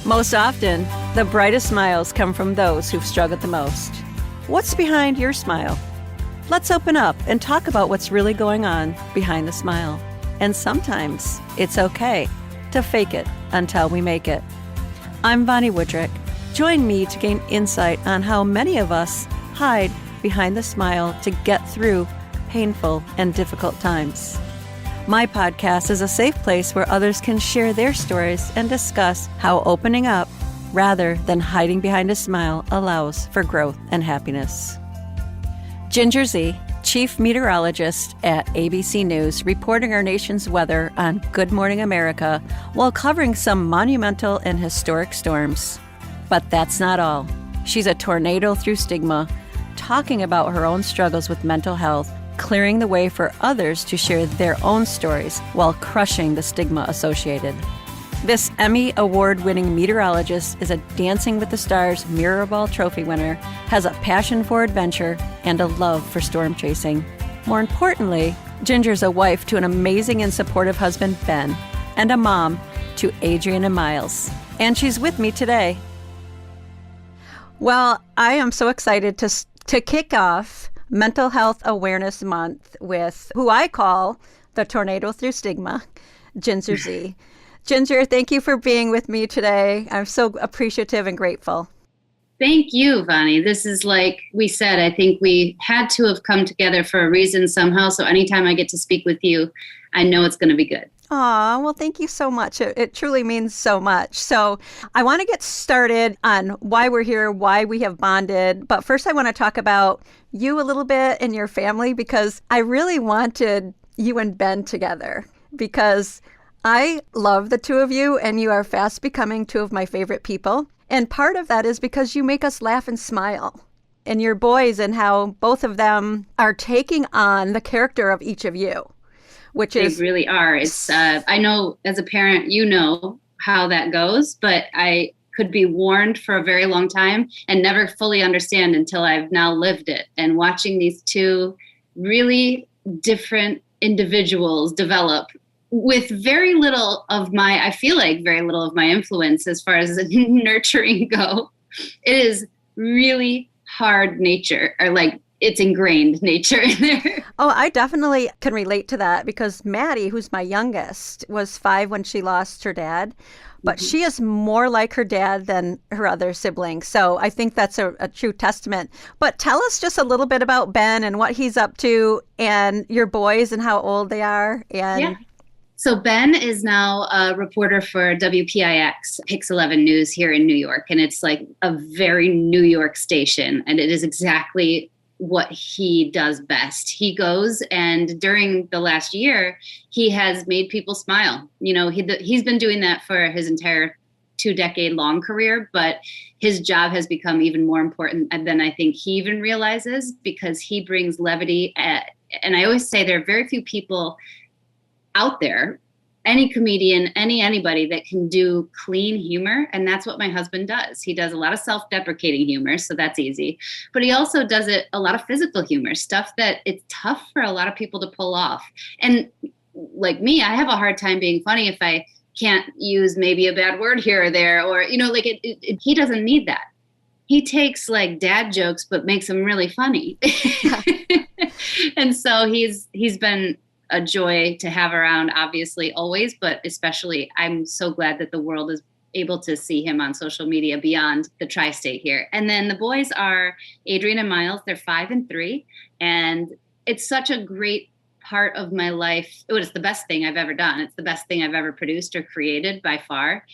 Most often, the brightest smiles come from those who've struggled the most. What's behind your smile? Let's open up and talk about what's really going on behind the smile. And sometimes it's okay to fake it until we make it. I'm Vonnie Woodrick. Join me to gain insight on how many of us hide behind the smile to get through painful and difficult times. My podcast is a safe place where others can share their stories and discuss how opening up, rather than hiding behind a smile, allows for growth and happiness. Ginger Z, Chief Meteorologist at ABC News, reporting our nation's weather on Good Morning America while covering some monumental and historic storms. But that's not all. She's a tornado through stigma, talking about her own struggles with mental health, clearing the way for others to share their own stories while crushing the stigma associated. This Emmy Award-winning meteorologist is a Dancing with the Stars Mirrorball Trophy winner, has a passion for adventure, and a love for storm chasing. More importantly, Ginger's a wife to an amazing and supportive husband, Ben, and a mom to Adrian and Miles. And she's with me today. Well, I am so excited to kick off Mental Health Awareness Month with who I call the Tornado Through Stigma, Ginger Z. Ginger, thank you for being with me today. I'm so appreciative and grateful. Thank you, Vonnie. This is like we said, I think we had to have come together for a reason somehow. So anytime I get to speak with you, I know it's going to be good. Aw, well, thank you so much. It truly means so much. So I want to get started on why we're here, why we have bonded. But first, I want to talk about you a little bit and your family, because I really wanted you and Ben together because I love the two of you and you are fast becoming two of my favorite people. And part of that is because you make us laugh and smile. And your boys and how both of them are taking on the character of each of you. Which is they really are. It's I know as a parent, you know how that goes, but I could be warned for a very long time and never fully understand until I've now lived it. And watching these two really different individuals develop with very little of my, I feel like very little of my influence as far as nurturing go. It is really hard nature, or like it's ingrained nature in there. Oh, I definitely can relate to that because Maddie, who's my youngest, was 5 when she lost her dad, but she is more like her dad than her other siblings. So I think that's a true testament. But tell us just a little bit about Ben and what he's up to and your boys and how old they are. Yeah. So Ben is now a reporter for WPIX, Pix 11 News here in New York. And it's like a very New York station. And it is exactly what he does best. He goes and during the last year, he has made people smile. You know, he's been doing that for his entire 2-decade-long career, but his job has become even more important than I think he even realizes because he brings levity. And I always say there are very few people out there, any comedian, anybody that can do clean humor. And that's what my husband does. He does a lot of self-deprecating humor, so that's easy. But he also does a lot of physical humor, stuff that it's tough for a lot of people to pull off. And like me, I have a hard time being funny if I can't use maybe a bad word here or there, or, you know, like he doesn't need that. He takes like dad jokes, but makes them really funny. And so he's been a joy to have around, obviously, always, but especially I'm so glad that the world is able to see him on social media beyond the tri-state here. And then the boys are Adrian and Miles. They're 5 and 3. And it's such a great part of my life. It's the best thing I've ever done. It's the best thing I've ever produced or created by far.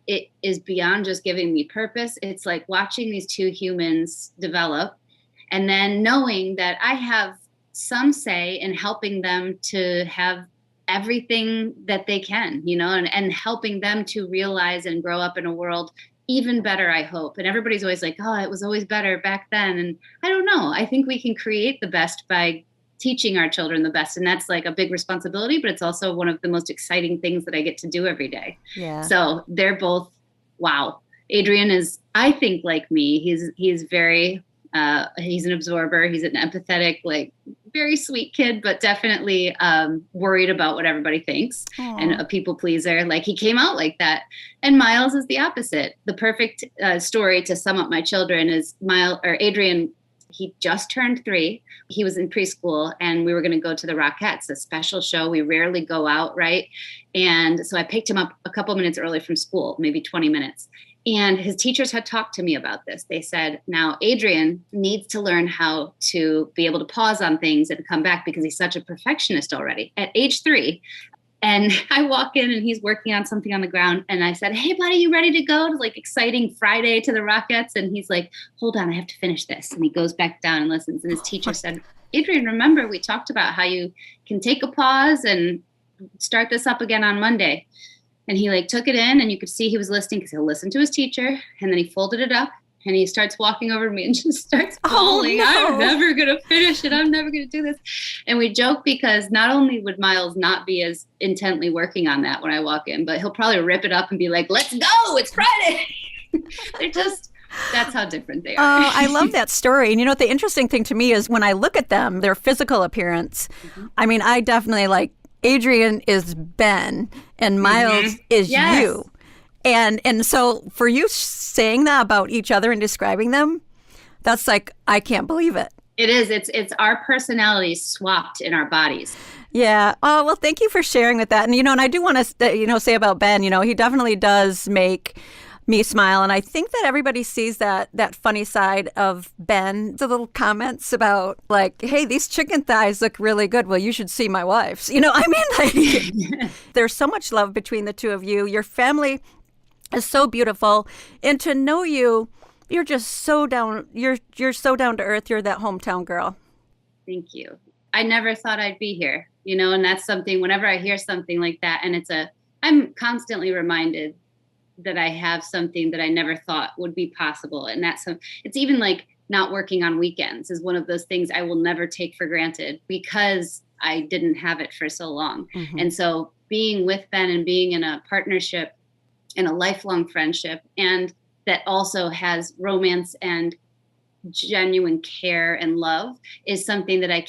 It is beyond just giving me purpose. It's like watching these two humans develop and then knowing that I have some say in helping them to have everything that they can, you know, and helping them to realize and grow up in a world even better, I hope. And everybody's always like, oh, it was always better back then. And I don't know. I think we can create the best by teaching our children the best. And that's like a big responsibility, but it's also one of the most exciting things that I get to do every day. Yeah. So they're both, wow. Adrian is, I think, like me. He's very, he's an absorber. He's an empathetic, like very sweet kid, but definitely worried about what everybody thinks. Aww. And a people pleaser. Like he came out like that. And Miles is the opposite. The perfect story to sum up my children is Adrian. He just turned 3. He was in preschool and we were going to go to the Rockettes, a special show. We rarely go out, right? And so I picked him up a couple minutes early from school, maybe 20 minutes. And his teachers had talked to me about this. They said, now Adrian needs to learn how to be able to pause on things and come back because he's such a perfectionist already at age 3. And I walk in and he's working on something on the ground. And I said, hey, buddy, you ready to go to like exciting Friday to the Rockettes? And he's like, hold on, I have to finish this. And he goes back down and listens. And his teacher said, Adrian, remember, we talked about how you can take a pause and start this up again on Monday. And he like took it in and you could see he was listening because he'll listen to his teacher. And then he folded it up and he starts walking over to me and just starts bawling. Oh, no. I'm never going to finish it. I'm never going to do this. And we joke because not only would Miles not be as intently working on that when I walk in, but he'll probably rip it up and be like, let's go. It's Friday. They're just, that's how different they are. Oh, I love that story. And you know what the interesting thing to me is when I look at them, their physical appearance, I mean, I definitely like Adrian is Ben and Miles is you. And so for you saying that about each other and describing them, that's like, I can't believe it. It is. It's our personalities swapped in our bodies. Yeah. Oh, well, thank you for sharing with that. And, and I do want to, say about Ben, he definitely does make me smile. And I think that everybody sees that funny side of Ben, the little comments about like, hey, these chicken thighs look really good. Well, you should see my wife's. There's so much love between the two of you. Your family is so beautiful. And to know you, you're just so down. You're so down to earth. You're that hometown girl. Thank you. I never thought I'd be here, and that's something, whenever I hear something like that, and I'm constantly reminded that I have something that I never thought would be possible. And it's even like not working on weekends is one of those things I will never take for granted because I didn't have it for so long. Mm-hmm. And so being with Ben and being in a partnership and a lifelong friendship, and that also has romance and genuine care and love, is something that I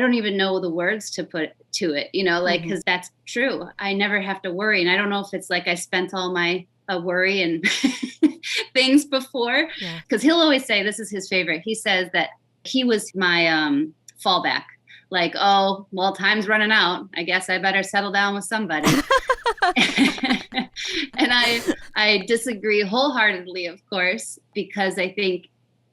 don't even know the words to put to it, because that's true. I never have to worry. And I don't know if it's like I spent all my worry and things before, because he'll always say, this is his favorite. He says that he was my fallback. Like, oh, well, time's running out. I guess I better settle down with somebody. And I disagree wholeheartedly, of course, because I think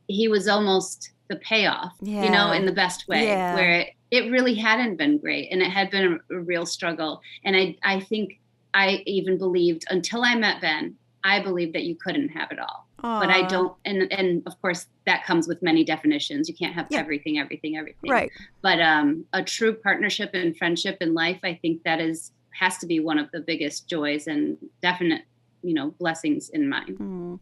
he was almost the payoff, in the best way, where it really hadn't been great. And it had been a real struggle. And I think I even believed, until I met Ben, I believed that you couldn't have it all. Aww. But I don't. And of course, that comes with many definitions. You can't have everything. Right. But a true partnership and friendship in life, I think that has to be one of the biggest joys and definite, blessings in mine.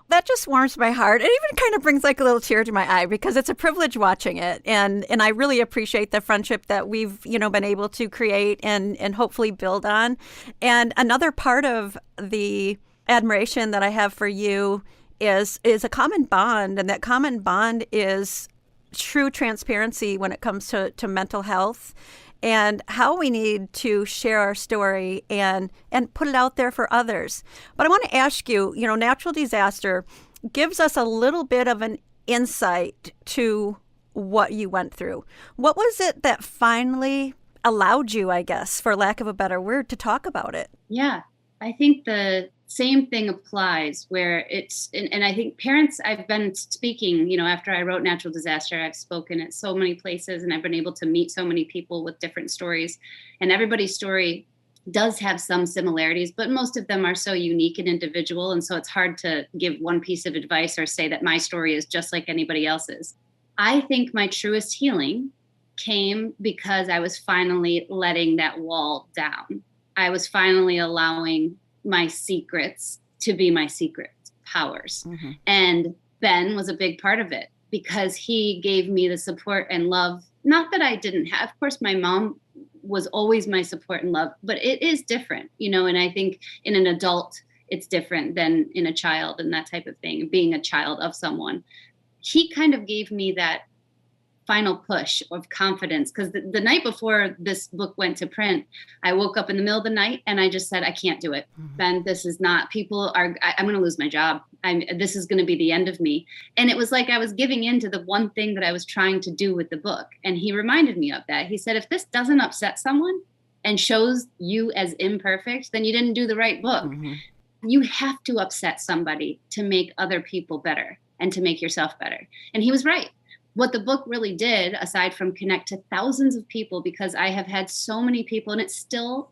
That just warms my heart. It even kind of brings like a little tear to my eye because it's a privilege watching it. And I really appreciate the friendship that we've, been able to create and hopefully build on. And another part of the admiration that I have for you is a common bond. And that common bond is true transparency when it comes to mental health and how we need to share our story and put it out there for others. But I want to ask you, natural disaster gives us a little bit of an insight to what you went through. What was it that finally allowed you, I guess, for lack of a better word, to talk about it? Yeah, I think the same thing applies where and I think parents, I've been speaking, after I wrote Natural Disaster, I've spoken at so many places and I've been able to meet so many people with different stories, and everybody's story does have some similarities, but most of them are so unique and individual. And so it's hard to give one piece of advice or say that my story is just like anybody else's. I think my truest healing came because I was finally letting that wall down. I was finally allowing my secrets to be my secret powers. Mm-hmm. And Ben was a big part of it because he gave me the support and love. Not that I didn't have, of course, my mom was always my support and love, but it is different, and I think in an adult, it's different than in a child and that type of thing, being a child of someone. He kind of gave me that final push of confidence. Because the night before this book went to print, I woke up in the middle of the night and I just said, I can't do it. Ben, this is not, I'm going to lose my job. This is going to be the end of me. And it was like I was giving in to the one thing that I was trying to do with the book. And he reminded me of that. He said, if this doesn't upset someone and shows you as imperfect, then you didn't do the right book. You have to upset somebody to make other people better and to make yourself better. And he was right. What the book really did, aside from connect to thousands of people, because I have had so many people, and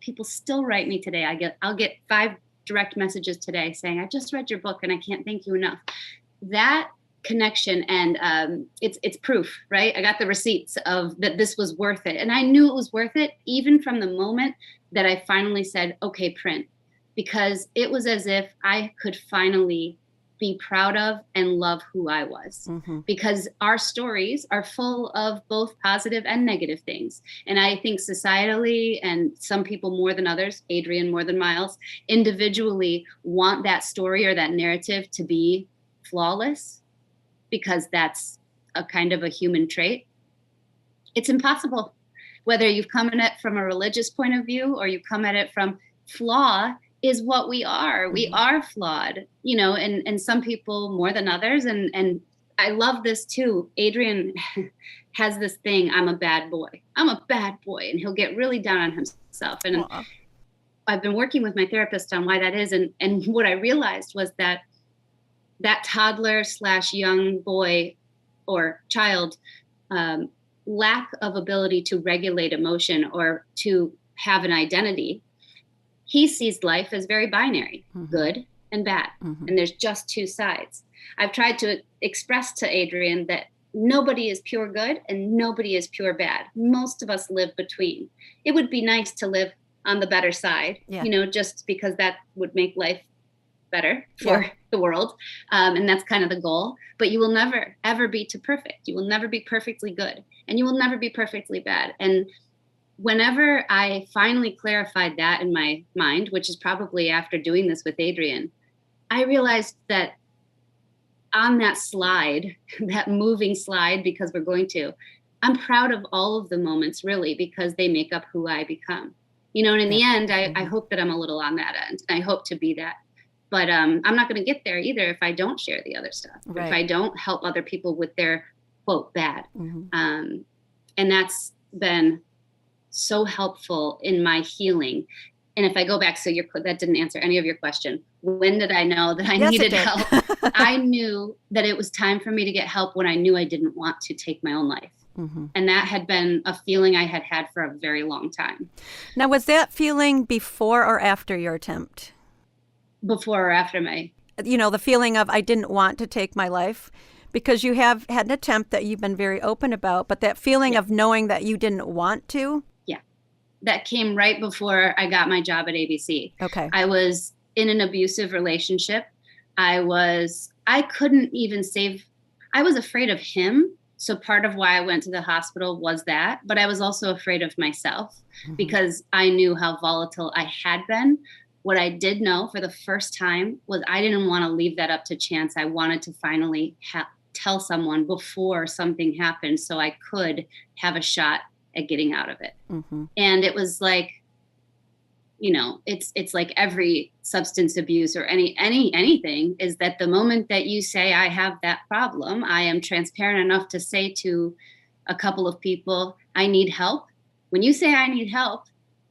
people still write me today. I'll get 5 direct messages today saying, I just read your book and I can't thank you enough. That connection, and it's proof, right? I got the receipts of that this was worth it. And I knew it was worth it, even from the moment that I finally said, okay, print, because it was as if I could finally be proud of and love who I was, because our stories are full of both positive and negative things. And I think societally, and some people more than others, Adrian more than Miles, individually want that story or that narrative to be flawless, because that's a kind of a human trait. It's impossible. Whether you've come at it from a religious point of view or you come at it from flaw is what we are. We are flawed, and some people more than others. And I love this too. Adrian has this thing, I'm a bad boy. I'm a bad boy. And he'll get really down on himself. And I've been working with my therapist on why that is. And what I realized was that toddler / young boy or child lack of ability to regulate emotion or to have an identity, he sees life as very binary, good and bad. And there's just 2 sides. I've tried to express to Adrian that nobody is pure good and nobody is pure bad. Most of us live between. It would be nice to live on the better side, just because that would make life better for the world. And that's kind of the goal. But you will never, ever be too perfect. You will never be perfectly good. And you will never be perfectly bad. And whenever I finally clarified that in my mind, which is probably after doing this with Adrian, I realized that on that slide, that moving slide, because we're going to, I'm proud of all of the moments, really, because they make up who I become. And in the end, I hope that I'm a little on that end. I hope to be that. But I'm not going to get there either if I don't share the other stuff, if I don't help other people with their, quote, bad. And that's been so helpful in my healing. And if I go back, so that didn't answer any of your question. When did I know that I needed help? I knew that it was time for me to get help when I knew I didn't want to take my own life. And that had been a feeling I had had for a very long time. Now, was that feeling before or after your attempt? Before or after my... the feeling of I didn't want to take my life. Because you have had an attempt that you've been very open about, but that feeling of knowing that you didn't want to? That came right before I got my job at ABC. Okay. I was in an abusive relationship. I couldn't even I was afraid of him. So part of why I went to the hospital was that, but I was also afraid of myself because I knew how volatile I had been. What I did know for the first time was I didn't want to leave that up to chance. I wanted to finally tell someone before something happened so I could have a shot at getting out of it. And it was like, it's like every substance abuse or anything is that the moment that you say, I have that problem, I am transparent enough to say to a couple of people, I need help. When you say I need help,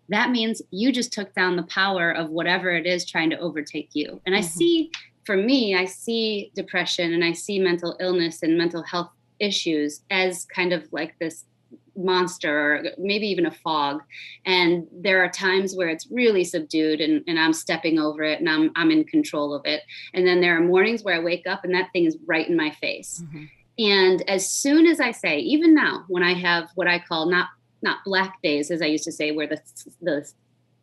that means you just took down the power of whatever it is trying to overtake you. And I see depression and I see mental illness and mental health issues as kind of like this monster or maybe even a fog. And there are times where it's really subdued and I'm stepping over it and I'm in control of it. And then there are mornings where I wake up and that thing is right in my face. And as soon as I say, even now, when I have what I call not black days, as I used to say, where the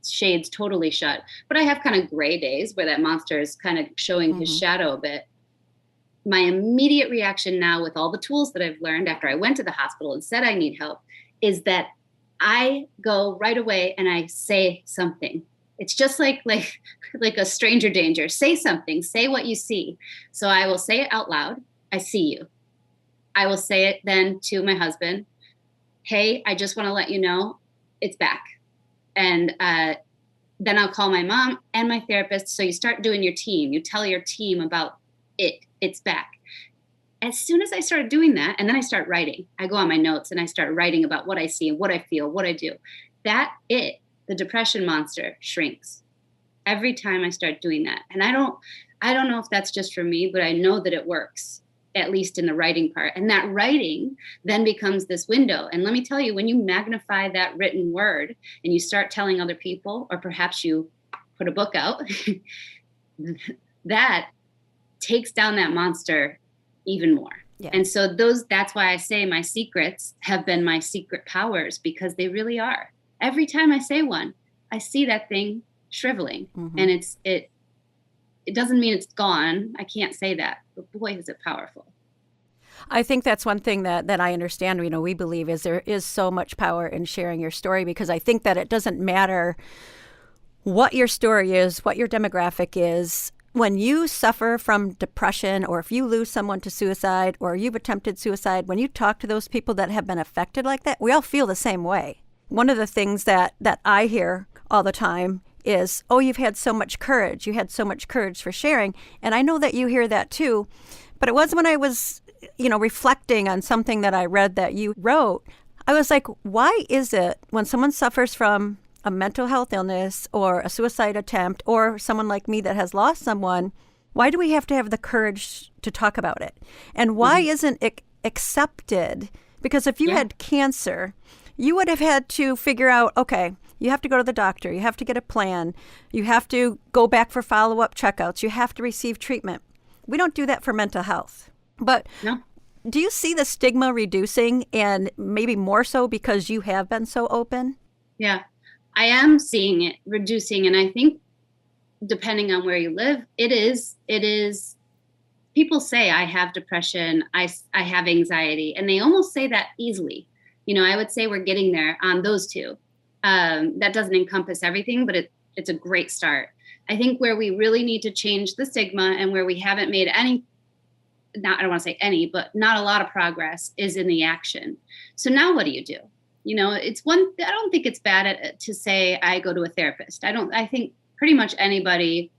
shades totally shut, but I have kind of gray days where that monster is kind of showing his shadow a bit. My immediate reaction now with all the tools that I've learned after I went to the hospital and said I need help is that I go right away and I say something. It's just like a stranger danger. Say something, say what you see. So I will say it out loud. I see you. I will say it then to my husband. Hey, I just want to let you know it's back. And then I'll call my mom and my therapist. So you start doing your team. You tell your team about it's back. As soon as I started doing that, and then I start writing, I go on my notes and I start writing about what I see and what I feel, what I do. The depression monster shrinks every time I start doing that. And I don't know if that's just for me, but I know that it works, at least in the writing part. And that writing then becomes this window. And let me tell you, when you magnify that written word and you start telling other people, or perhaps you put a book out, that takes down that monster even more. Yeah. And so that's why I say my secrets have been my secret powers, because they really are. Every time I say one, I see that thing shriveling. Mm-hmm. And it doesn't mean it's gone. I can't say that, but boy, is it powerful. I think that's one thing that I understand, we believe is there is so much power in sharing your story, because I think that it doesn't matter what your story is, what your demographic is. When you suffer from depression, or if you lose someone to suicide, or you've attempted suicide, when you talk to those people that have been affected like that, we all feel the same way. One of the things that I hear all the time is, oh, you've had so much courage. You had so much courage for sharing. And I know that you hear that too. But it was when I was, reflecting on something that I read that you wrote, I was like, why is it when someone suffers from a mental health illness or a suicide attempt, or someone like me that has lost someone, why do we have to have the courage to talk about it? And why isn't it accepted? Because if you had cancer, you would have had to figure out, okay, you have to go to the doctor, you have to get a plan, you have to go back for follow-up checkouts, you have to receive treatment. We don't do that for mental health. But do you see the stigma reducing, and maybe more so because you have been so open? Yeah. I am seeing it reducing. And I think depending on where you live, it is, people say I have depression, I have anxiety, and they almost say that easily. I would say we're getting there on those two. That doesn't encompass everything, but it's a great start. I think where we really need to change the stigma, and where we haven't made I don't want to say any, but not a lot of progress, is in the action. So now what do you do? I don't think it's bad to say I go to a therapist. I think pretty much anybody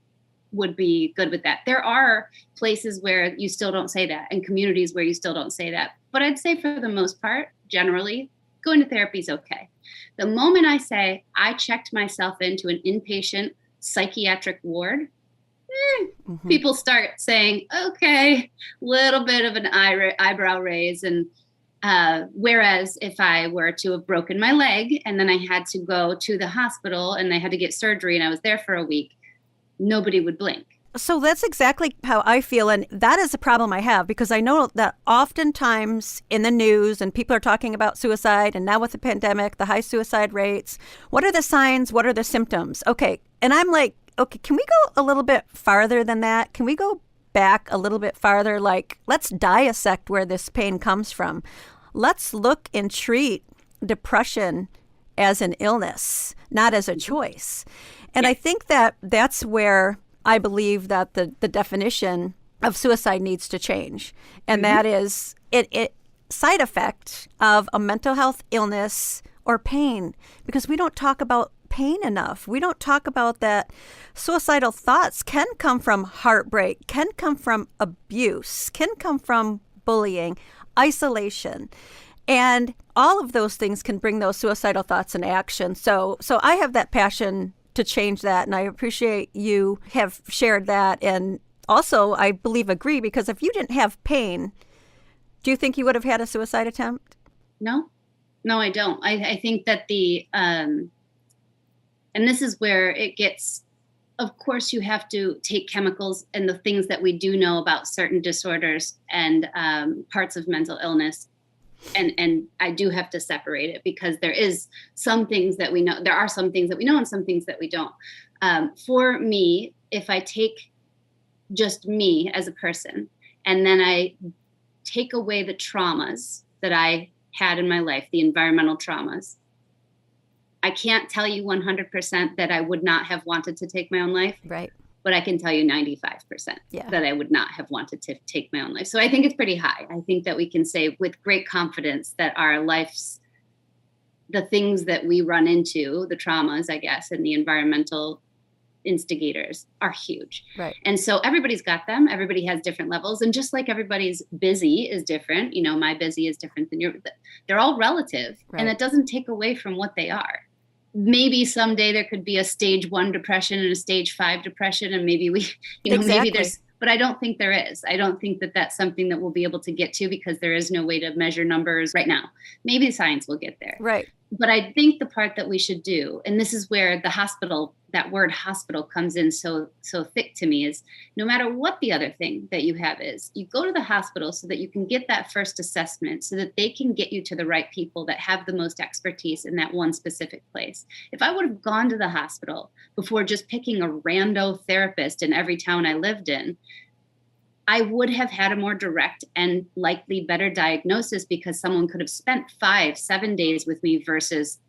would be good with that. There are places where you still don't say that, and communities where you still don't say that. But I'd say for the most part, generally, going to therapy is okay. The moment I say I checked myself into an inpatient psychiatric ward, people start saying, okay, little bit of an eyebrow raise. And whereas if I were to have broken my leg and then I had to go to the hospital and I had to get surgery and I was there for a week, nobody would blink. So that's exactly how I feel. And that is a problem I have, because I know that oftentimes in the news and people are talking about suicide, and now with the pandemic, the high suicide rates, what are the signs? What are the symptoms? Okay. And I'm like, okay, can we go a little bit farther than that? Can we go back a little bit farther? Like, let's dissect where this pain comes from. Let's look and treat depression as an illness, not as a choice. And I think that that's where I believe that the definition of suicide needs to change. And that is it side effect of a mental health illness or pain, because we don't talk about pain enough. We don't talk about that suicidal thoughts can come from heartbreak, can come from abuse, can come from bullying, isolation. And all of those things can bring those suicidal thoughts into action. So I have that passion to change that. And I appreciate you have shared that. And also, I believe, agree, because if you didn't have pain, do you think you would have had a suicide attempt? No, I don't. I think that and this is where it gets, of course, you have to take chemicals and the things that we do know about certain disorders and parts of mental illness. And I do have to separate it, because there is some things that we know. There are some things that we know and some things that we don't. For me, if I take just me as a person, and then I take away the traumas that I had in my life, the environmental traumas, I can't tell you 100% that I would not have wanted to take my own life. Right. but I can tell you 95% that I would not have wanted to take my own life. So I think it's pretty high. I think that we can say with great confidence that our life's, the things that we run into, the traumas, I guess, and the environmental instigators are huge. Right. And so everybody's got them. Everybody has different levels. And just like everybody's busy is different, you know, my busy is different than your, they're all relative. Right. And it doesn't take away from what they are. Maybe someday there could be a stage 1 depression and a stage 5 depression. And maybe we, you know, maybe there's, but I don't think there is. I don't think that that's something that we'll be able to get to because there is no way to measure numbers right now. Maybe science will get there. Right. But I think the part that we should do, and this is where the hospital, that word hospital comes in so thick to me, is no matter what the other thing that you have is, you go to the hospital so that you can get that first assessment so that they can get you to the right people that have the most expertise in that one specific place. If I would have gone to the hospital before just picking a rando therapist in every town I lived in, I would have had a more direct and likely better diagnosis because someone could have spent 5-7 days with me versus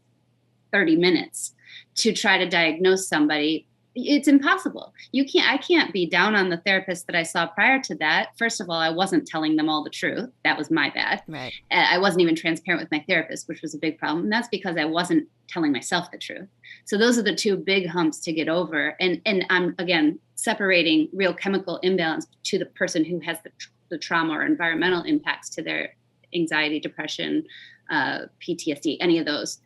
30 minutes to try to diagnose somebody. It's impossible. I can't be down on the therapist that I saw prior to that. First of all, I wasn't telling them all the truth. That was my bad. Right. I wasn't even transparent with my therapist, which was a big problem. And that's because I wasn't telling myself the truth. So those are the two big humps to get over. And I'm, again, separating real chemical imbalance to the person who has the trauma or environmental impacts to their anxiety, depression, PTSD, any of those.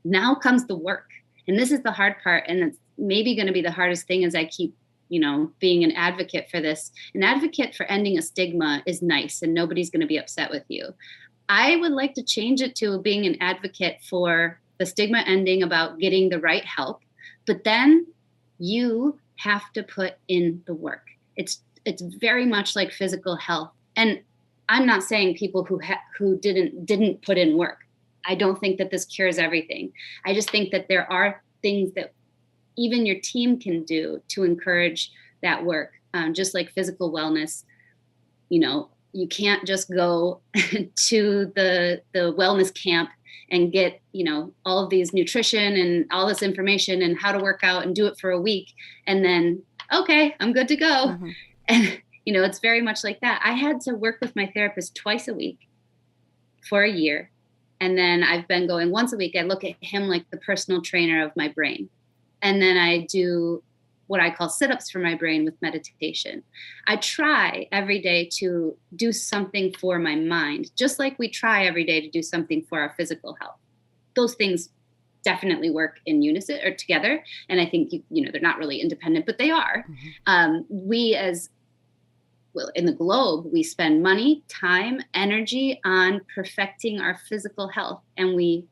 Now comes the work. And this is the hard part. And it's maybe going to be the hardest thing as I keep, you know, being an advocate for this. An advocate for ending a stigma is nice and nobody's going to be upset with you. I would like to change it to being an advocate for the stigma ending, about getting the right help. But then you have to put in the work. It's very much like physical health. And I'm not saying people who didn't put in work. I don't think that this cures everything. I just think that there are things that even your team can do to encourage that work. Just like physical wellness, you know, you can't just go to the wellness camp and get, you know, all of these nutrition and all this information and how to work out and do it for a week. And then, okay, I'm good to go. Mm-hmm. And, you know, it's very much like that. I had to work with my therapist twice a week for a year. And then I've been going once a week. I look at him like the personal trainer of my brain. And then I do what I call sit-ups for my brain with meditation. I try every day to do something for my mind, just like we try every day to do something for our physical health. Those things definitely work in unison or together. And I think, you know, they're not really independent, but they are. Mm-hmm. We as well, in the globe, we spend money, time, energy on perfecting our physical health. And we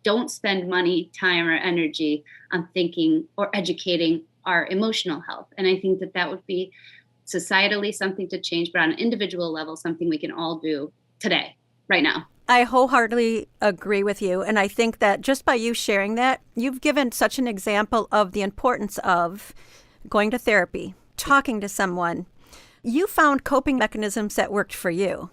don't spend money, time, or energy on thinking or educating our emotional health. And I think that would be societally something to change, but on an individual level, something we can all do today, right now. I wholeheartedly agree with you. And I think that just by you sharing that, you've given such an example of the importance of going to therapy, talking to someone. You found coping mechanisms that worked for you.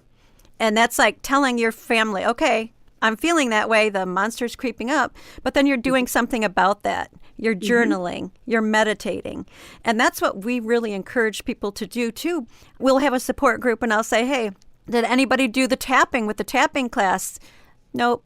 And that's like telling your family, okay, I'm feeling that way, the monster's creeping up, but then you're doing something about that. You're journaling, you're meditating. And that's what we really encourage people to do too. We'll have a support group and I'll say, hey, did anybody do the tapping with the tapping class? Nope.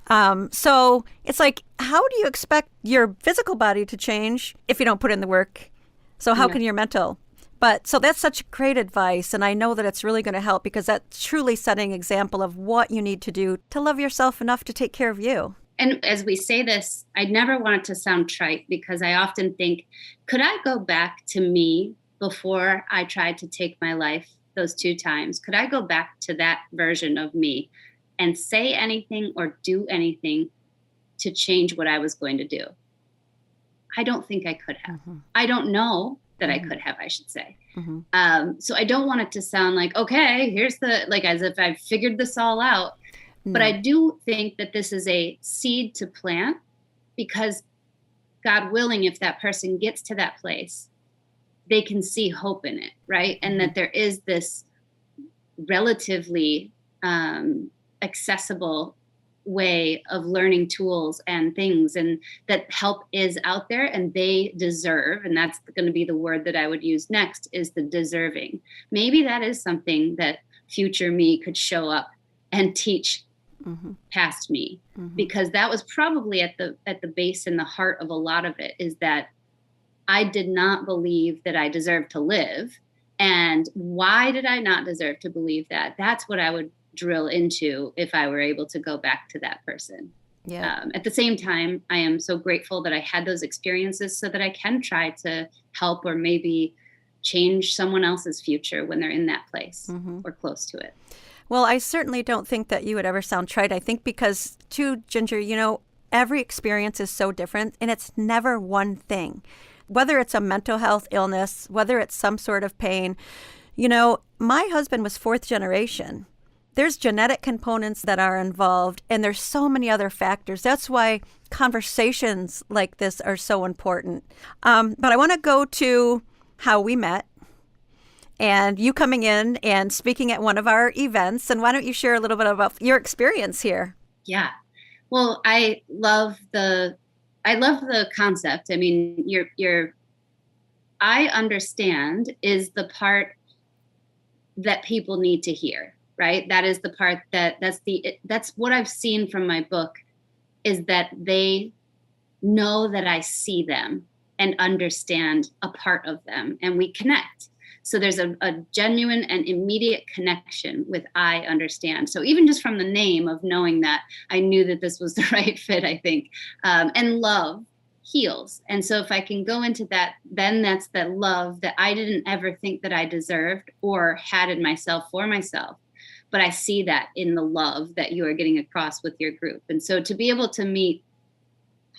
So it's like, how do you expect your physical body to change if you don't put in the work? So how can your mental? But so that's such great advice. And I know that it's really going to help because that's truly setting an example of what you need to do to love yourself enough to take care of you. And as we say this, I never want it to sound trite because I often think, could I go back to me before I tried to take my life those 2 times? Could I go back to that version of me and say anything or do anything to change what I was going to do? I don't think I could have. Mm-hmm. I don't know that I could have, I should say. Mm-hmm. So I don't want it to sound like, okay, here's as if I've figured this all out. Mm-hmm. But I do think that this is a seed to plant because God willing, if that person gets to that place, they can see hope in it, right? And that there is this relatively accessible way of learning tools and things, and that help is out there and they deserve, and that's going to be the word that I would use next, is the deserving. Maybe that is something that future me could show up and teach past me, because that was probably at the base and the heart of a lot of it, is that I did not believe that I deserved to live. And why did I not deserve to believe that? That's what I would drill into if I were able to go back to that person. Yeah. At the same time, I am so grateful that I had those experiences so that I can try to help or maybe change someone else's future when they're in that place or close to it. Well, I certainly don't think that you would ever sound trite. I think because, too, Ginger, you know, every experience is so different and it's never one thing. Whether it's a mental health illness, whether it's some sort of pain. You know, my husband was fourth generation. There's genetic components that are involved, and there's so many other factors. That's why conversations like this are so important. But I want to go to how we met and you coming in and speaking at one of our events. And why don't you share a little bit about your experience here? Yeah. Well, I love the concept. I mean, I understand is the part that people need to hear, right? That is the part that's what I've seen from my book, is that they know that I see them and understand a part of them, and we connect. So there's a genuine and immediate connection with I understand. So even just from the name of knowing that, I knew that this was the right fit, I think. And love heals. And so if I can go into that, then that's that love that I didn't ever think that I deserved or had in myself for myself. But I see that in the love that you are getting across with your group. And so to be able to meet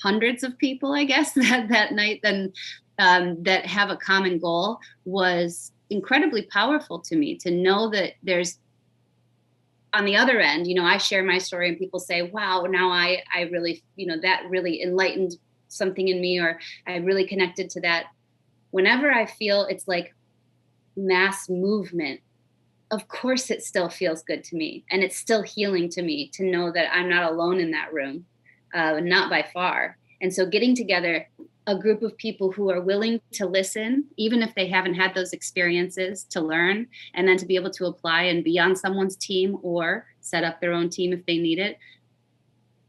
hundreds of people, I guess, that night, then that have a common goal was incredibly powerful to me, to know that there's, on the other end, you know, I share my story and people say, wow, now I really, you know, that really enlightened something in me, or I really connected to that. Whenever I feel it's like mass movement, of course it still feels good to me, and it's still healing to me to know that I'm not alone in that room, not by far. And so getting together a group of people who are willing to listen, even if they haven't had those experiences, to learn, and then to be able to apply and be on someone's team or set up their own team if they need it.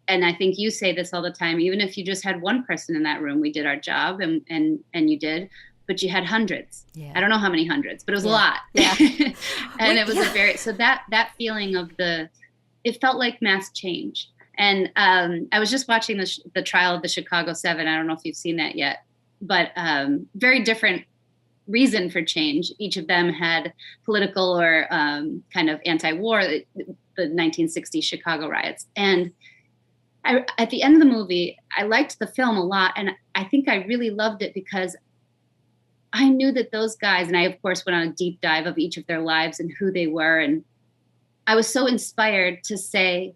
And I think you say this all the time, even if you just had one person in that room, we did our job, and you did, but you had hundreds. Yeah. I don't know how many hundreds, but it was a lot. Yeah. And it was so that feeling of it felt like mass change. And I was just watching the trial of the Chicago 7. I don't know if you've seen that yet, but very different reason for change. Each of them had political or kind of anti-war, the 1960 Chicago riots. And at the end of the movie, I liked the film a lot. And I think I really loved it because I knew that those guys, and I, of course, went on a deep dive of each of their lives and who they were. And I was so inspired to say,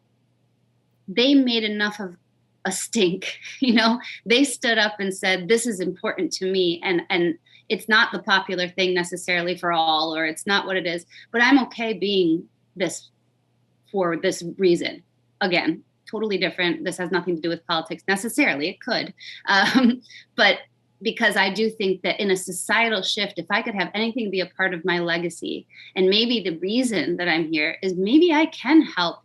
they made enough of a stink, you know, they stood up and said, this is important to me. And it's not the popular thing necessarily for all, or it's not what it is, but I'm okay being this for this reason. Again, totally different. This has nothing to do with politics necessarily. It could. But because I do think that in a societal shift, if I could have anything be a part of my legacy, and maybe the reason that I'm here is maybe I can help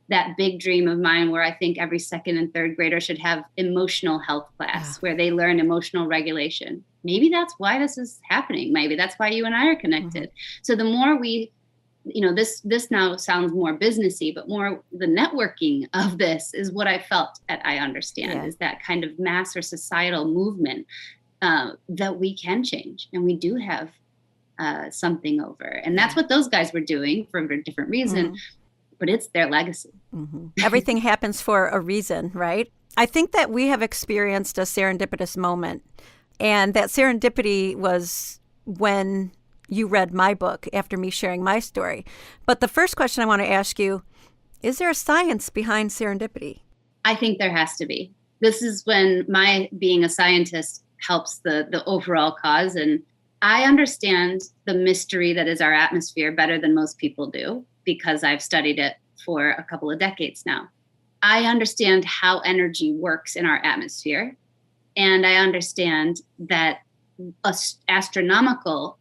that big dream of mine, where I think every second and third grader should have emotional health class, where they learn emotional regulation. Maybe that's why this is happening. Maybe that's why you and I are connected. So the more we, you know, this now sounds more businessy, but more the networking of this is what I felt at I Understand, is that kind of mass or societal movement that we can change, and we do have something over. And that's what those guys were doing for a different reason. But it's their legacy. Everything happens for a reason, right? I think that we have experienced a serendipitous moment. And that serendipity was when you read my book after me sharing my story. But the first question I want to ask you, is there a science behind serendipity? I think there has to be. This is when my being a scientist helps the overall cause. And I understand the mystery that is our atmosphere better than most people do, because I've studied it for a couple of decades now. I understand how energy works in our atmosphere. And I understand that astronomical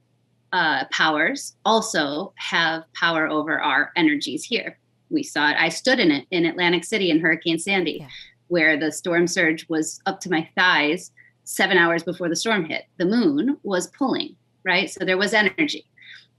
powers also have power over our energies here. We saw it. I stood in it in Atlantic City in Hurricane Sandy, where the storm surge was up to my thighs 7 hours before the storm hit. The moon was pulling, right? So there was energy.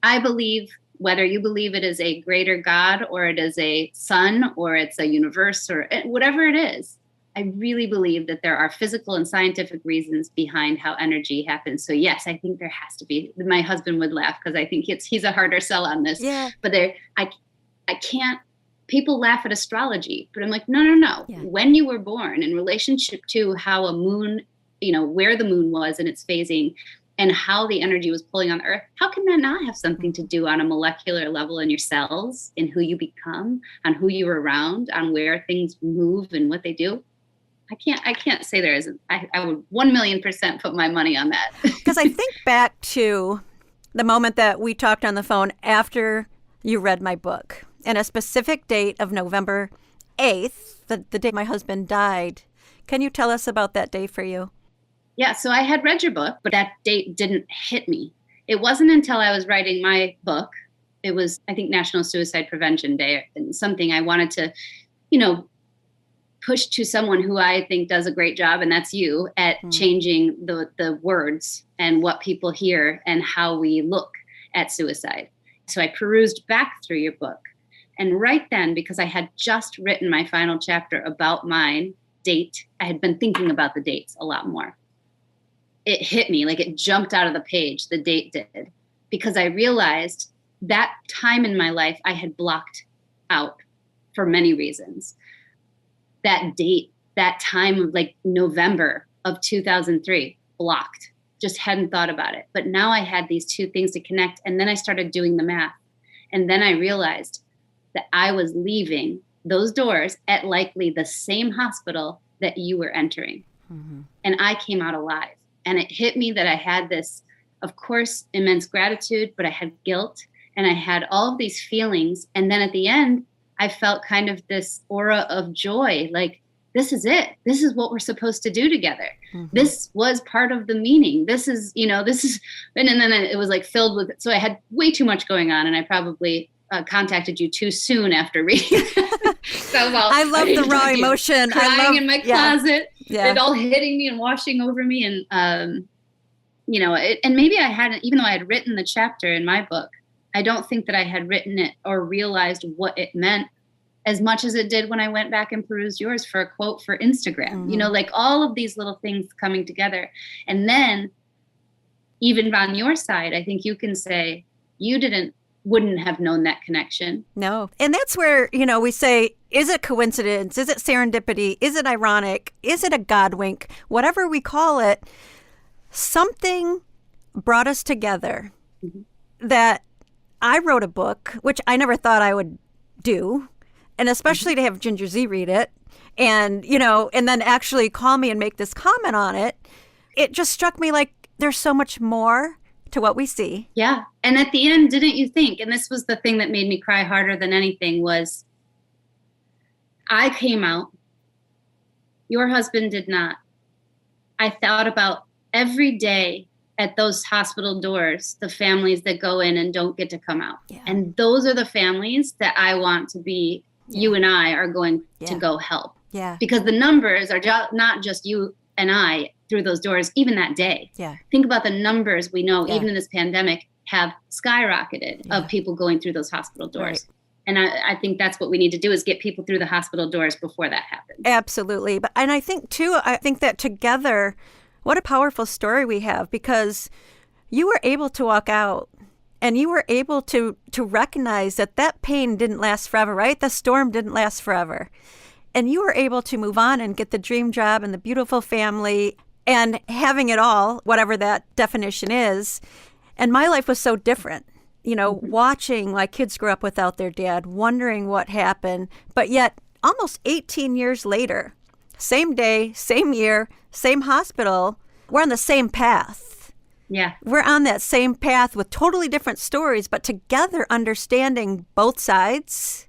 I believe, whether you believe it is a greater God or it is a sun or it's a universe or whatever it is, I really believe that there are physical and scientific reasons behind how energy happens. So yes, I think there has to be. My husband would laugh because I think he's a harder sell on this. Yeah. But I can't. People laugh at astrology, but I'm like, no. Yeah. When you were born, in relationship to how a moon, where the moon was and its phasing, and how the energy was pulling on the earth, how can that not have something to do on a molecular level in your cells, in who you become, on who you're around, on where things move and what they do? I can't say there isn't. I would 1,000,000% put my money on that. Because I think back to the moment that we talked on the phone after you read my book, and a specific date of November 8th, the day my husband died. Can you tell us about that day for you? Yeah, so I had read your book, but that date didn't hit me. It wasn't until I was writing my book. It was, I think, National Suicide Prevention Day, and something I wanted to, push to someone who I think does a great job, and that's you, at changing the words and what people hear and how we look at suicide. So I perused back through your book. And right then, because I had just written my final chapter about my date, I had been thinking about the dates a lot more. It hit me, like it jumped out of the page, the date did, because I realized that time in my life I had blocked out for many reasons. That date, that time of like November of 2003, blocked, just hadn't thought about it. But now I had these two things to connect. And then I started doing the math. And then I realized that I was leaving those doors at likely the same hospital that you were entering. Mm-hmm. And I came out alive. And it hit me that I had this, of course, immense gratitude, but I had guilt and I had all of these feelings. And then at the end, I felt kind of this aura of joy, like, this is it. This is what we're supposed to do together. Mm-hmm. This was part of the meaning. This is, and then it was like filled with, so I had way too much going on, and I probably contacted you too soon after reading. I love the raw emotion. Crying in my closet, it all hitting me and washing over me. And, and maybe I hadn't, even though I had written the chapter in my book, I don't think that I had written it or realized what it meant as much as it did when I went back and perused yours for a quote for Instagram. Mm-hmm. Like all of these little things coming together. And then even on your side, I think you can say you wouldn't have known that connection. No. And that's where, we say, is it coincidence? Is it serendipity? Is it ironic? Is it a God wink? Whatever we call it, something brought us together. Mm-hmm. That I wrote a book, which I never thought I would do, and especially to have Ginger Z read it and, and then actually call me and make this comment on it. It just struck me like there's so much more to what we see. Yeah. And at the end, didn't you think, and this was the thing that made me cry harder than anything, was I came out, your husband did not. I thought about every day at those hospital doors, the families that go in and don't get to come out. Yeah. And those are the families that I want to be, you and I are going to go help. Yeah. Because the numbers are not just you and I through those doors, even that day. Yeah. Think about the numbers we know, even in this pandemic, have skyrocketed of people going through those hospital doors. Right. And I think that's what we need to do, is get people through the hospital doors before that happens. Absolutely. And I think that together, what a powerful story we have, because you were able to walk out and you were able to recognize that pain didn't last forever, right? The storm didn't last forever. And you were able to move on and get the dream job and the beautiful family and having it all, whatever that definition is. And my life was so different, watching my kids grow up without their dad, wondering what happened. But yet almost 18 years later, same day, same year, same hospital, we're on the same path. Yeah. We're on that same path with totally different stories, but together understanding both sides,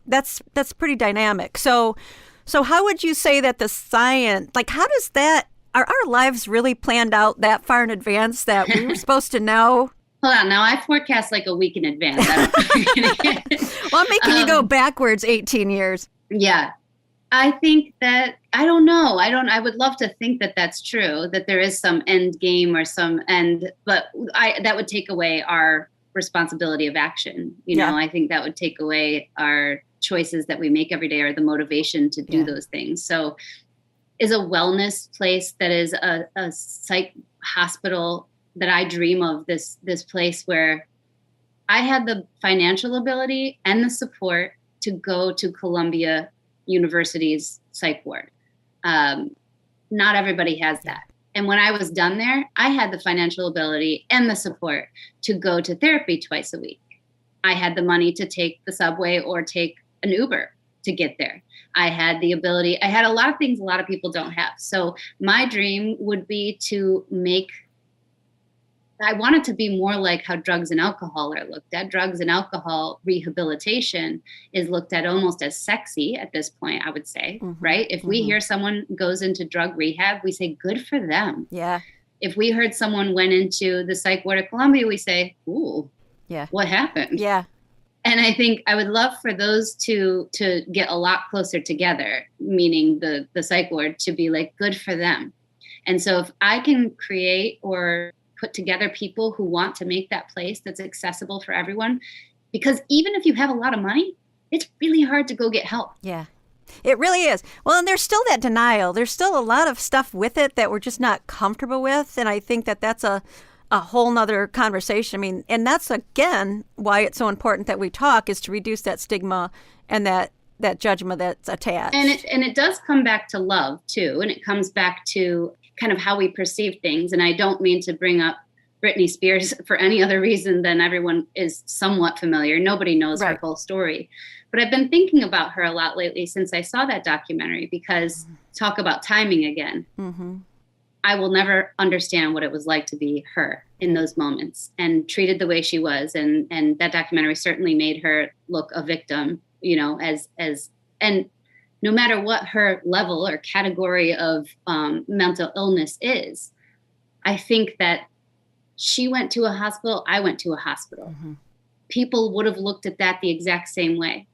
That's pretty dynamic. So how would you say that the science, like, how does that, are our lives really planned out that far in advance that we were supposed to know? Hold on. Now I forecast like a week in advance. Well, I'm making you go backwards 18 years. Yeah. I think that, I don't know. I would love to think that that's true, that there is some end game or some end, but that would take away our responsibility of action. You know, I think that would take away our choices that we make every day or the motivation to do those things. So is a wellness place that is a psych hospital that I dream of, this place where I had the financial ability and the support to go to Columbia University's psych ward. Not everybody has that. And when I was done there, I had the financial ability and the support to go to therapy twice a week. I had the money to take the subway or take an Uber to get there. I had the ability, I had a lot of things a lot of people don't have. So my dream would be to I want it to be more like how drugs and alcohol are looked at. Drugs and alcohol rehabilitation is looked at almost as sexy at this point, I would say, right? If we hear someone goes into drug rehab, we say, good for them. Yeah. If we heard someone went into the psych ward at Columbia, we say, ooh, what happened? Yeah. And I think I would love for those two to get a lot closer together, meaning the psych ward to be like, good for them. And so if I can create or put together people who want to make that place that's accessible for everyone, because even if you have a lot of money, it's really hard to go get help. Yeah, it really is. Well, and there's still that denial. There's still a lot of stuff with it that we're just not comfortable with. And I think that that's a whole nother conversation. I mean, and that's, again, why it's so important that we talk, is to reduce that stigma and that judgment that's attached. And it does come back to love, too. And it comes back to kind of how we perceive things. And I don't mean to bring up Britney Spears for any other reason than everyone is somewhat familiar. Nobody knows her whole story. But I've been thinking about her a lot lately since I saw that documentary, because talk about timing again. I will never understand what it was like to be her in those moments and treated the way she was. And that documentary certainly made her look a victim, you know, and no matter what her level or category of mental illness is, I think that she went to a hospital, I went to a hospital. People would have looked at that the exact same way.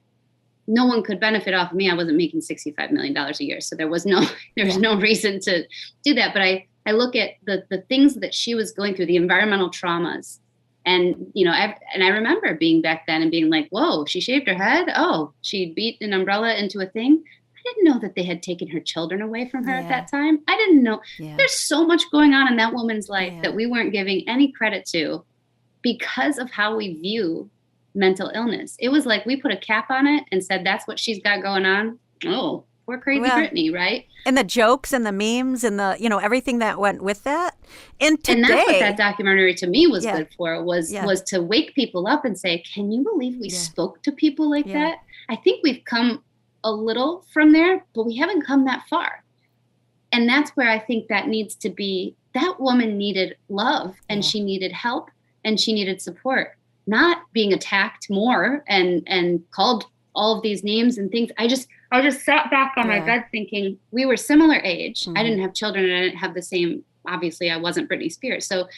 No one could benefit off of me. I wasn't making $65 million a year. So there was no reason to do that. But I look at the things that she was going through, the environmental traumas. And, you know, I remember being back then and being like, whoa, she shaved her head. Oh, she beat an umbrella into a thing. I didn't know that they had taken her children away from her at that time. I didn't know. There's so much going on in that woman's life that we weren't giving any credit to because of how we view mental illness. It was like we put a cap on it and said, that's what she's got going on. Oh, poor crazy Britney, right? And the jokes and the memes and the, you know, everything that went with that. And that's what that documentary to me was good for, was to wake people up and say, can you believe we spoke to people like that? I think we've come a little from there, but we haven't come that far. And that's where I think that needs to be. That woman needed love, and she needed help, and she needed support, not being attacked more and called all of these names and things. I just sat back on my bed thinking, we were similar age. I didn't have children, and I didn't have the same, obviously I wasn't Britney Spears. So,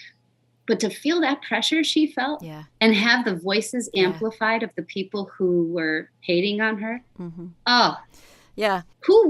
but to feel that pressure she felt and have the voices amplified of the people who were hating on her. Who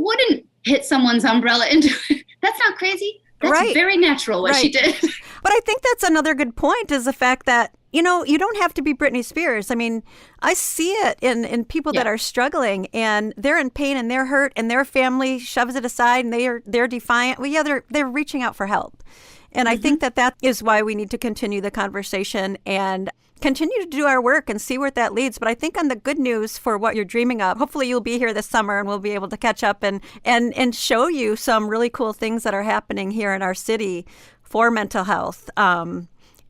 wouldn't hit someone's umbrella into it? That's not crazy. That's very natural what she did. But I think that's another good point, is the fact that, you know, you don't have to be Britney Spears. I mean, I see it in people that are struggling, and they're in pain and they're hurt, and their family shoves it aside, and they're defiant. Well, they're reaching out for help. And I think that is why we need to continue the conversation and continue to do our work and see where that leads. But I think on the good news for what you're dreaming of, hopefully you'll be here this summer and we'll be able to catch up and show you some really cool things that are happening here in our city for mental health.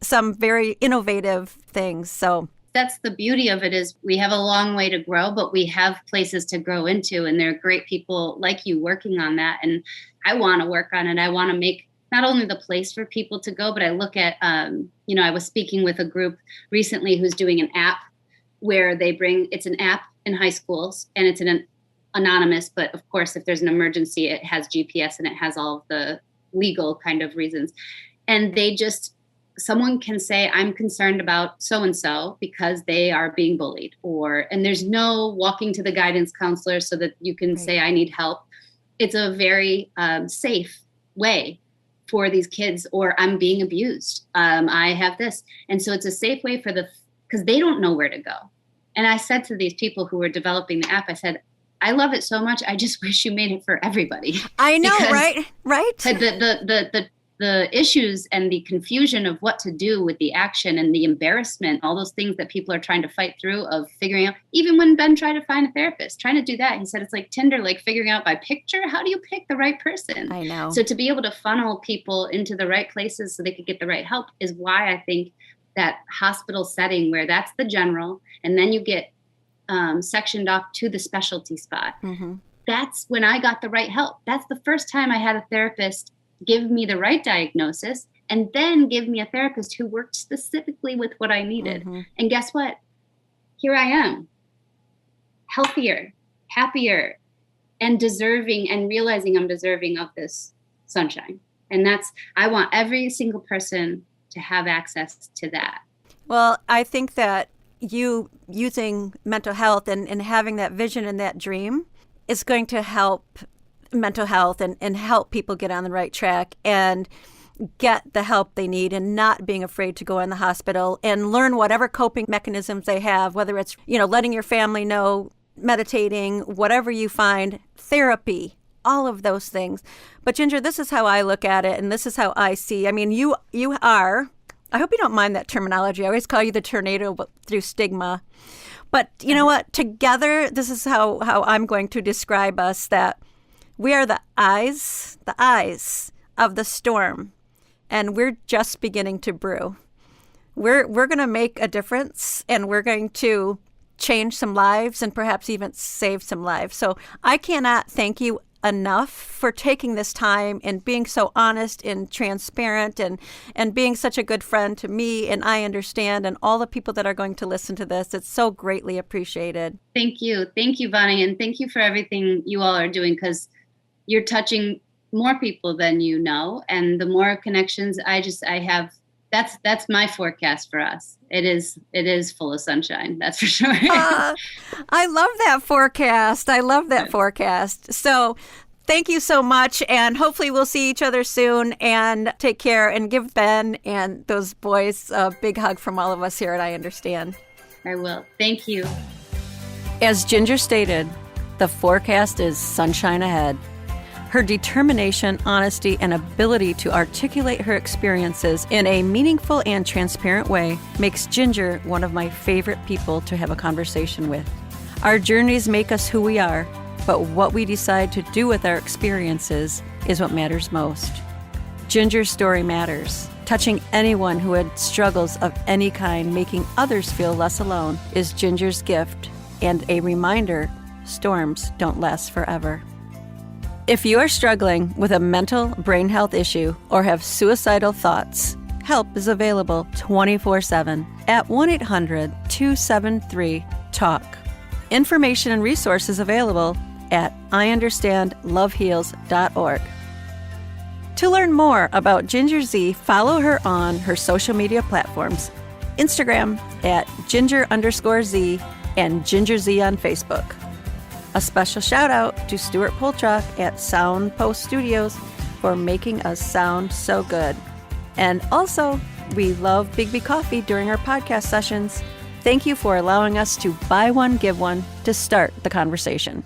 Some very innovative things. So that's the beauty of it, is we have a long way to grow, but we have places to grow into. And there are great people like you working on that. And I want to work on it. I want to make not only the place for people to go, but I look at, you know, I was speaking with a group recently who's doing an app where it's an app in high schools, and it's an anonymous, but of course, if there's an emergency, it has GPS and it has all of the legal kind of reasons. And someone can say, I'm concerned about so-and-so because they are being bullied, and there's no walking to the guidance counselor so that you can say, I need help. It's a very safe way for these kids, or I'm being abused. I have this. And so it's a safe way because they don't know where to go. And I said to these people who were developing the app, I said, I love it so much. I just wish you made it for everybody. I know, right? The issues and the confusion of what to do with the action and the embarrassment, all those things that people are trying to fight through of figuring out, even when Ben tried to find a therapist, trying to do that, he said, it's like Tinder, like figuring out by picture, how do you pick the right person? I know. So to be able to funnel people into the right places so they could get the right help is why I think that hospital setting where that's the general, and then you get sectioned off to the specialty spot. Mm-hmm. That's when I got the right help. That's the first time I had a therapist give me the right diagnosis and then give me a therapist who worked specifically with what I needed. Mm-hmm. And guess what? Here I am, healthier, happier, and deserving, and realizing I'm deserving of this sunshine. And I want every single person to have access to that. Well, I think that you using mental health and having that vision and that dream is going to help mental health and help people get on the right track and get the help they need, and not being afraid to go in the hospital and learn whatever coping mechanisms they have, whether it's, letting your family know, meditating, whatever you find, therapy, all of those things. But Ginger, this is how I look at it, and this is how I see. I mean, you are, I hope you don't mind that terminology. I always call you the tornado through stigma. But you know what? Together, this is how I'm going to describe us, that we are the eyes of the storm, and we're just beginning to brew. We're going to make a difference, and we're going to change some lives and perhaps even save some lives. So I cannot thank you enough for taking this time and being so honest and transparent and being such a good friend to me, and I understand, and all the people that are going to listen to this. It's so greatly appreciated. Thank you. Thank you, Vonnie. And thank you for everything you all are doing, because you're touching more people than you know. And the more connections I have, that's my forecast for us. It is full of sunshine. That's for sure. I love that forecast. Forecast. So thank you so much. And hopefully we'll see each other soon, and take care, and give Ben and those boys a big hug from all of us here at I Understand. I will. Thank you. As Ginger stated, the forecast is sunshine ahead. Her determination, honesty, and ability to articulate her experiences in a meaningful and transparent way makes Ginger one of my favorite people to have a conversation with. Our journeys make us who we are, but what we decide to do with our experiences is what matters most. Ginger's story matters. Touching anyone who had struggles of any kind, making others feel less alone, is Ginger's gift, and a reminder storms don't last forever. If you are struggling with a mental brain health issue or have suicidal thoughts, help is available 24/7 at 1-800-273-TALK. Information and resources available at IUnderstandLoveHeals.org. To learn more about Ginger Z, follow her on her social media platforms, Instagram at Ginger_Z and Ginger Z on Facebook. A special shout out to Stuart Polchak at Soundpost Studios for making us sound so good. And also, we love Bigby Coffee during our podcast sessions. Thank you for allowing us to buy one, give one to start the conversation.